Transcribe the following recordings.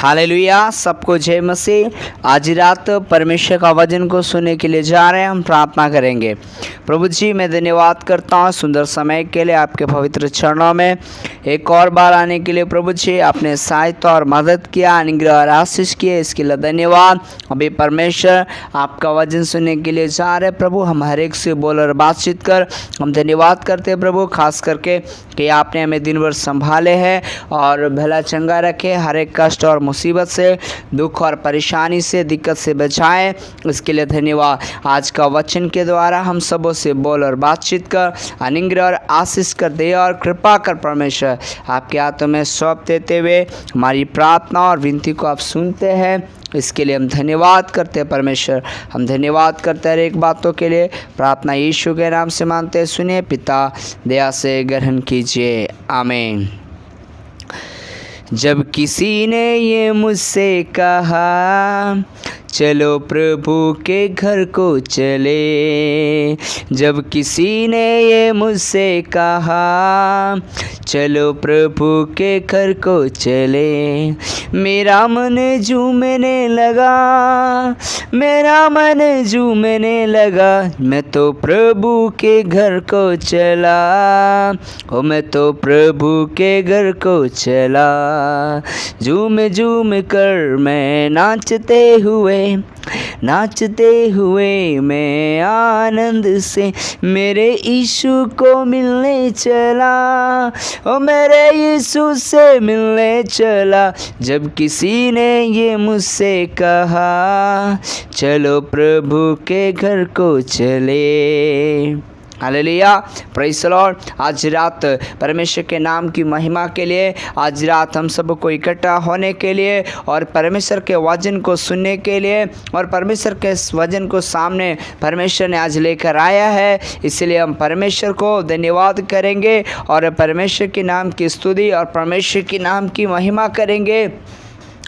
Hallelujah. सबको जय मसीह। आज रात परमेश्वर का वचन को सुनने के लिए जा रहे हैं। हम प्रार्थना करेंगे। प्रभु जी, मैं धन्यवाद करता हूँ सुंदर समय के लिए, आपके पवित्र चरणों में एक और बार आने के लिए। प्रभु जी, आपने सहायता और मदद किया, अनुग्रह और आशीष किए, इसके लिए धन्यवाद। अभी परमेश्वर आपका वचन सुनने के लिए जा रहे हैं। प्रभु, हम हर एक से बोल और बातचीत कर हम धन्यवाद करते हैं प्रभु, खास करके कि आपने हमें दिन भर संभाले हैं और भला चंगा रखे, हर एक कष्ट और मुसीबत से, दुख और परेशानी से, दिक्कत से बचाएं, इसके लिए धन्यवाद। आज का वचन के द्वारा हम सबों से बोल और बातचीत कर, अनुग्रह और आशीष कर, दे और कृपा कर परमेश्वर। आपके हाथों में सौंप देते हुए हमारी प्रार्थना और विनती को आप सुनते हैं, इसके लिए हम धन्यवाद करते हैं परमेश्वर। हम धन्यवाद करते हैं हर एक बातों के लिए। प्रार्थना यीशु के नाम से मांगते हैं, सुनिए पिता, दया से ग्रहण कीजिए, आमीन। जब किसी ने ये मुझसे कहा चलो प्रभु के घर को चले, जब किसी ने ये मुझसे कहा चलो प्रभु के घर को चले, मेरा मन झूमने लगा, मेरा मन झूमने लगा, मैं तो प्रभु के घर को चला, ओ मैं तो प्रभु के घर को चला। झूम झूम कर मैं नाचते हुए मैं आनंद से मेरे यीशु को मिलने चला, ओ मेरे यीशु से मिलने चला। जब किसी ने ये मुझसे कहा चलो प्रभु के घर को चले। Hallelujah, praise the Lord. आज रात परमेश्वर के नाम की महिमा के लिए, आज रात हम सबको इकट्ठा होने के लिए और परमेश्वर के वचन को सुनने के लिए, और परमेश्वर के वचन को सामने परमेश्वर ने आज लेकर आया है, इसलिए हम परमेश्वर को धन्यवाद करेंगे और परमेश्वर के नाम की स्तुति और परमेश्वर के नाम की महिमा करेंगे।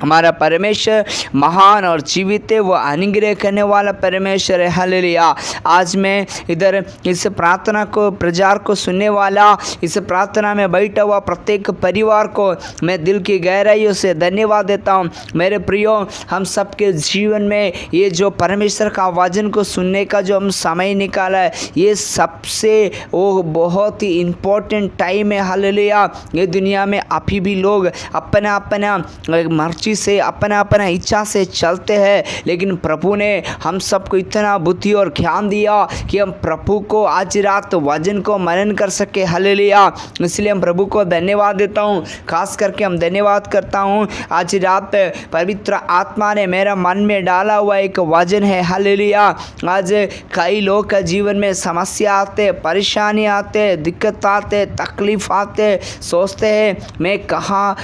हमारा परमेश्वर महान और जीवित है, वो अनुग्रह करने वाला परमेश्वर है। हालेलुया। आज मैं इधर इस प्रार्थना को, प्रचार को सुनने वाला, इस प्रार्थना में बैठा हुआ प्रत्येक परिवार को मैं दिल की गहराइयों से धन्यवाद देता हूँ। मेरे प्रियो, हम सबके जीवन में ये जो परमेश्वर का वचन को सुनने का जो हम समय निकाला है, ये सबसे वो बहुत ही इम्पोर्टेंट टाइम है। हालेलुया। ये दुनिया में अभी भी लोग अपना अपना मर्जी से, अपना अपना इच्छा से चलते हैं, लेकिन प्रभु ने हम सबको इतना बुद्धि और ज्ञान दिया कि हम प्रभु को आज रात वचन को मनन कर सके। हालेलुया। इसलिए हम प्रभु को धन्यवाद देता हूँ, खास करके हम धन्यवाद करता हूँ। आज रात पवित्र आत्मा ने मेरा मन में डाला हुआ एक वचन है। हालेलुया। आज कई लोग का जीवन में समस्या आते, परेशानी आते, दिक्कत आते, तकलीफ आते, सोचते हैं मैं कहाँ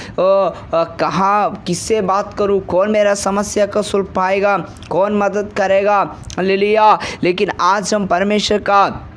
किससे बात करूं, कौन मेरा समस्या को सुलझ पाएगा, कौन मदद करेगा। हालेलुया। लेकिन आज हम परमेश्वर का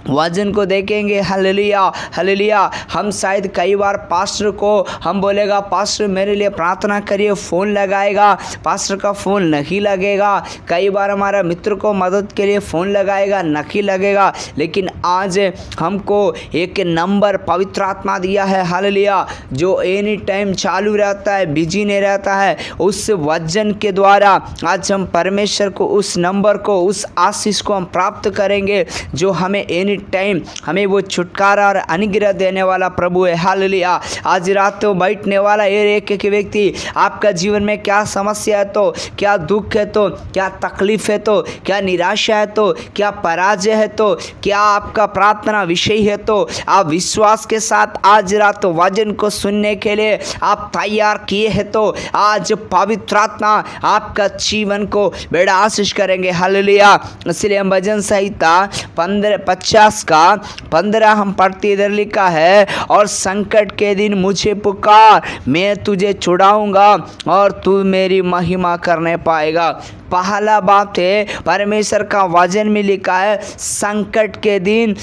वचन को देखेंगे। Hallelujah, hallelujah. हम शायद कई बार पास्टर को हम बोलेगा पास्टर मेरे लिए प्रार्थना करिए, फ़ोन लगाएगा, पास्टर का फ़ोन नहीं लगेगा। कई बार हमारा मित्र को मदद के लिए फ़ोन लगाएगा, नहीं लगेगा। लेकिन आज हमको एक नंबर पवित्र आत्मा दिया है। हालेलुया। जो एनी टाइम चालू रहता है, बिजी नहीं रहता है। उस वचन के द्वारा आज हम परमेश्वर को, उस नंबर को, उस आशीष को हम प्राप्त करेंगे जो हमें एनी टाइम हमें वो छुटकारा और अनुग्रह देने वाला प्रभु है। हालेलुया। आज रात तो बैठने वाला एक एक व्यक्ति, आपका जीवन में क्या समस्या है, तो क्या दुख है, तो क्या तकलीफ है, तो क्या निराशा है, तो क्या पराजय है, तो क्या आपका प्रार्थना विषय है, तो आप विश्वास के साथ आज रात तो वचन को सुनने के लिए आप तैयार किए हैं, तो आज पवित्र आत्मा आपका जीवन को बड़ा आशीष करेंगे। हालेलुया। इसलिए हम भजन संहिता 50 का 15 हम पढ़ते, इधर लिखा है, और संकट के दिन मुझे पुकार, मैं तुझे छुड़ाऊंगा और तू मेरी महिमा करने पाएगा। पहला बात है, परमेश्वर का वचन में लिखा है संकट के दिन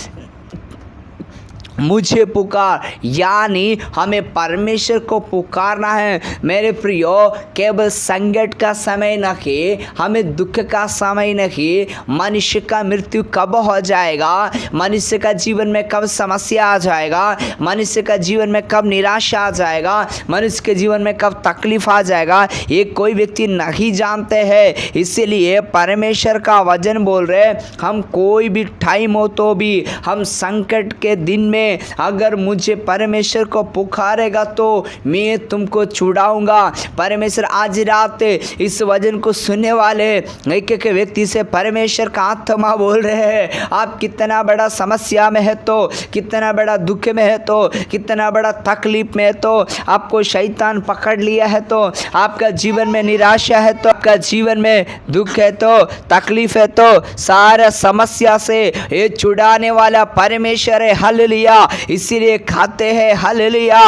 मुझे पुकार, यानी हमें परमेश्वर को पुकारना है। मेरे प्रियो, केवल संकट का समय नहीं, हमें दुख का समय नहीं। मनुष्य का मृत्यु कब हो जाएगा, मनुष्य का जीवन में कब समस्या आ जाएगा, मनुष्य का जीवन में कब निराशा आ जाएगा, मनुष्य के जीवन में कब तकलीफ आ जाएगा, ये कोई व्यक्ति नहीं जानते हैं। इसीलिए परमेश्वर का वचन बोल रहे, हम कोई भी टाइम हो तो भी, हम संकट के दिन में अगर मुझे परमेश्वर को पुकारेगा तो मैं तुमको छुड़ाऊंगा। परमेश्वर आज रात इस वचन को सुनने वाले एक एक व्यक्ति से परमेश्वर का आत्मा बोल रहे हैं, आप कितना बड़ा समस्या में है तो, कितना बड़ा दुख में है तो, कितना बड़ा तकलीफ में है तो, आपको शैतान पकड़ लिया है तो, आपका जीवन में निराशा है तो, आपका जीवन में दुख है तो, तकलीफ है तो, सारा समस्या से ये छुड़ाने वाला परमेश्वर है। हालेलुया। इसीलिए खाते हैं हालेलुया।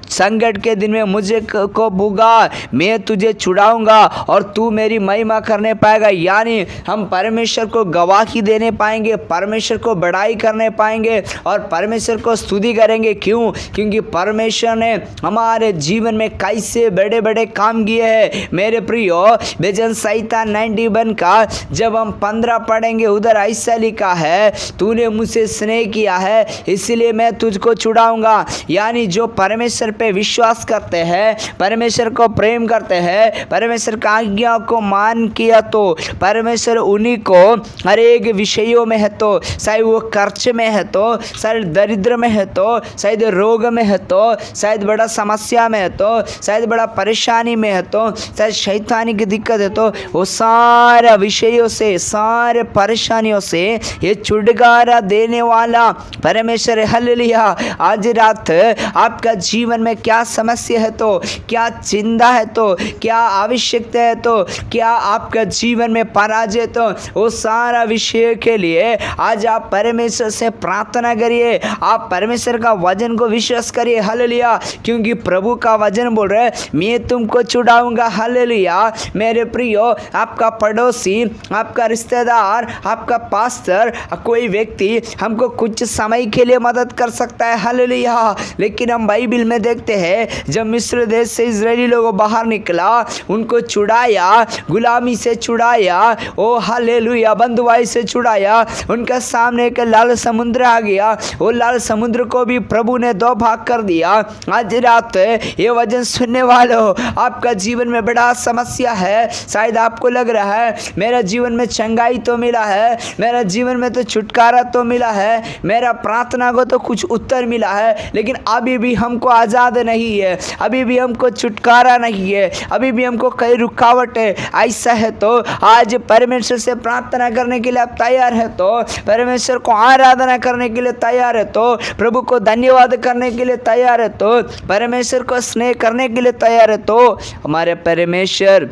संकट के दिन में मुझे को पुकार, मैं तुझे छुड़ाऊंगा और तू मेरी महिमा करने पाएगा। यानी हम परमेश्वर को गवाही देने पाएंगे, परमेश्वर को बड़ाई करने पाएंगे और परमेश्वर को स्तुति करेंगे। क्यों? क्योंकि परमेश्वर ने हमारे जीवन में कैसे बड़े बड़े काम किए हैं। मेरे प्रियो, भजन संहिता 91 का जब हम 15 पढ़ेंगे, उधर ऐसा लिखा है, तूने मुझसे स्नेह किया है इसलिए मैं तुझको छुड़ाऊंगा। यानी जो परमेश्वर पे विश्वास करते हैं, परमेश्वर को प्रेम करते हैं, परमेश्वर की आज्ञा को मान किया तो परमेश्वर उन्हीं को हर एक विषयों में है तो, चाहे वो कर्ज में है तो, शायद दरिद्र में है तो, शायद रोग में है तो, शायद बड़ा समस्या में है तो, शायद बड़ा परेशानी में है तो, शायद शैतानी की दिक्कत है तो, वो सारे विषयों से, सारे परेशानियों से ये छुटकारा देने वाला परमेश्वर। हालेलुया। आज रात आपका जीवन में क्या समस्या है तो, क्या चिंता है तो, क्या आवश्यकता है तो, क्या आपका जीवन में पराजय तो, वो सारा विषय के लिए आज आप परमेश्वर से प्रार्थना करिए, आप परमेश्वर का वचन को विश्वास करिए। हालेलुया। क्योंकि प्रभु का वचन बोल रहे, मैं तुमको छुड़ाऊंगा। हालेलुया। मेरे प्रियो, आपका पड़ोसी, आपका रिश्तेदार, आपका पास्टर, कोई व्यक्ति हमको कुछ समय के लिए मदद कर सकता है। हालेलुया। लेकिन हम बाइबल में देखते हैं, जब मिस्र देश से इजरायली लोगों बाहर निकला, उनको छुड़ाया, गुलामी से छुड़ाया, ओ हालेलुया, बंधुआई से छुड़ाया, उनके सामने एक लाल समुद्र आ गया, वो लाल समुद्र को भी प्रभु ने 2 भाग कर दिया। आज रात ये वचन सुनने वालों, आपका जीवन में बड़ा समस्या है, शायद आपको लग रहा है मेरा जीवन में चंगाई तो मिला है, मेरा जीवन में तो छुटकारा तो मिला है, मेरा प्रार्थना को तो कुछ उत्तर मिला है, लेकिन अभी भी हमको आज़ाद नहीं है, अभी भी हमको छुटकारा नहीं है, अभी भी हमको कई रुकावट है। ऐसा है तो आज परमेश्वर से प्रार्थना करने के लिए आप तैयार है तो, परमेश्वर को आराधना करने के लिए तैयार है तो, प्रभु को धन्यवाद करने के लिए तैयार है तो, परमेश्वर को स्नेह करने के लिए तैयार है तो, हमारे परमेश्वर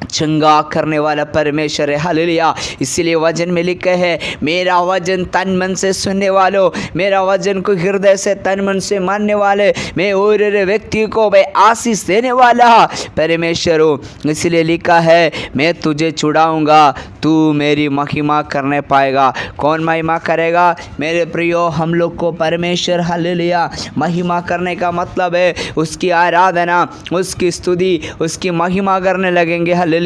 चंगा करने वाला परमेश्वर है। हालेलुया। इसीलिए वचन में लिखा है, मेरा वचन तन मन से सुनने वालों, मेरा वचन को हृदय से तन मन से मानने वाले, मैं और व्यक्ति को मैं आशीष देने वाला परमेश्वर हूँ। इसलिए लिखा है, मैं तुझे छुड़ाऊंगा, तू मेरी महिमा करने पाएगा। कौन महिमा करेगा? मेरे प्रियो, हम लोग को परमेश्वर हालेलुया महिमा करने का मतलब है उसकी आराधना, उसकी स्तुति, उसकी महिमा करने लगेंगे। हालेलुया।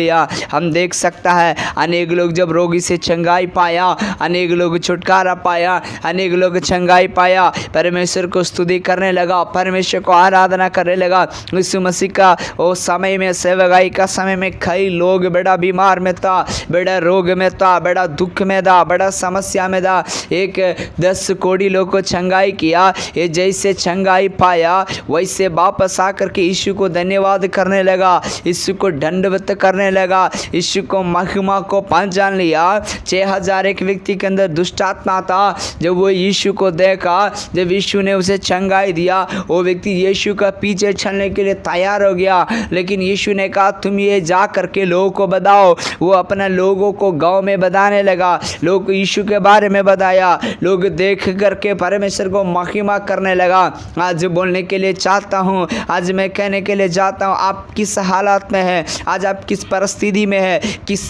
हम देख सकता है, अनेक लोग जब रोगी से चंगाई पाया, अनेक लोग छुटकारा पाया, अनेक लोग चंगाई पाया, परमेश्वर को स्तुति करने लगा, परमेश्वर को आराधना करने लगा। यीशु मसीह का वो समय में, सेवकाई का समय में कई लोग बड़ा बीमार में था, बड़ा रोग में था, बड़ा दुख में था, बड़ा समस्या में था। एक 10 कोड़ी लोग को चंगाई किया। ये जैसे चंगाई पाया वैसे वापस आकर के यीशु को धन्यवाद करने लगा, यीशु को दंडवत करने लगा, यीशु को महिमा को पहचान लिया। 6000 एक व्यक्ति के अंदर दुष्ट आत्मा था। जब वो यीशु को देखा, जब यीशु ने उसे चंगाई दिया, वो व्यक्ति यीशु का पीछे चलने के लिए तैयार हो गया। लेकिन यीशु ने कहा, तुम ये जा करके लोगों को बताओ। वो अपना लोगों को गांव में बताने लगा, लोग यीशु के बारे में बताया, लोग देख करके परमेश्वर को महिमा करने लगा। आज बोलने के लिए चाहता हूँ, आज मैं कहने के लिए चाहता हूँ, आप किस हालात में हैं, आज आप किस परिस्थिति में है, किस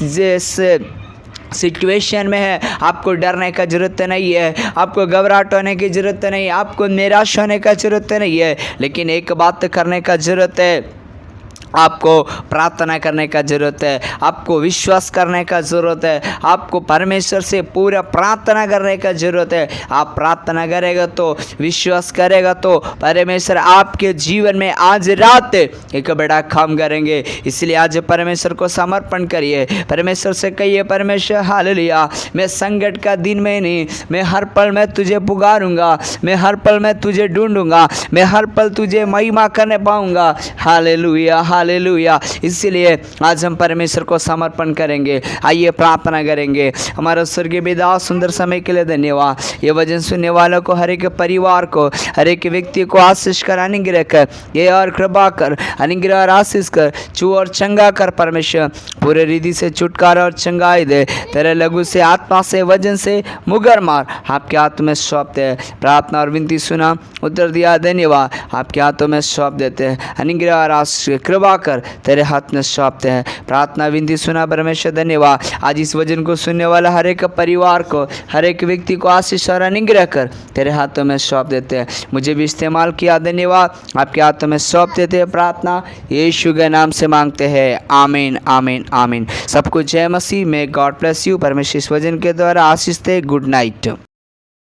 सिचुएशन में है, आपको डरने का ज़रूरत नहीं है, आपको घबराहट होने की ज़रूरत नहीं है, आपको निराश होने का ज़रूरत नहीं है, लेकिन एक बात करने का ज़रूरत है, आपको प्रार्थना करने का ज़रूरत है, आपको विश्वास करने का ज़रूरत है, आपको परमेश्वर से पूरा प्रार्थना करने का ज़रूरत है। आप प्रार्थना करेगा तो, विश्वास करेगा तो परमेश्वर आपके जीवन में आज रात एक बड़ा काम करेंगे। इसलिए आज परमेश्वर को समर्पण करिए, परमेश्वर से कहिए, परमेश्वर हालेलुया, मैं संकट का दिन में नहीं, मैं हर पल में तुझे पुकारूंगा, मैं हर पल में तुझे ढूंढूंगा, मैं हर पल तुझे महिमा करने पाऊंगा। Hallelujah hallelujah. इसलिए आज हम परमेश्वर को समर्पण करेंगे। आइए प्रार्थना करेंगे। हमारा स्वर्गीय पिता, सुंदर समय के लिए धन्यवाद। ये वचन सुनने वालों को, हर एक परिवार को, हर एक व्यक्ति को आशीष कर, अनुग्रह कर, ये और कृपा कर, अनुग्रह और आशीष कर, छू और चंगा कर। परमेश्वर पूरे रिधि से छुटकारा और चंगाई दे। तेरे लघु से, आत्मा से, वजन से मुगर मार, आपके हाथ में सौंपते हैं। प्रार्थना और विनती सुना, उत्तर दिया, धन्यवाद। आपके हाथों में सौंप देते हैं। अनुग्रह और आशीष कृपा कर तेरे हाथ में सौंपते हैं। प्रार्थना विनती सुना परमेश्वर, धन्यवाद। आज इस वचन को सुनने वाला हर एक परिवार को, हर एक व्यक्ति को आशीष और अनुग्रह कर तेरे हाथों में सौंप देते हैं। मुझे भी इस्तेमाल किया, धन्यवाद। आपके हाथों में सौंप देते हैं। प्रार्थना यीशु के नाम से मांगते हैं, आमीन आमीन आमीन। सबको जय मसीह में। God bless you. परमेश्वर इस वचन के द्वारा आशीष दे। Good night.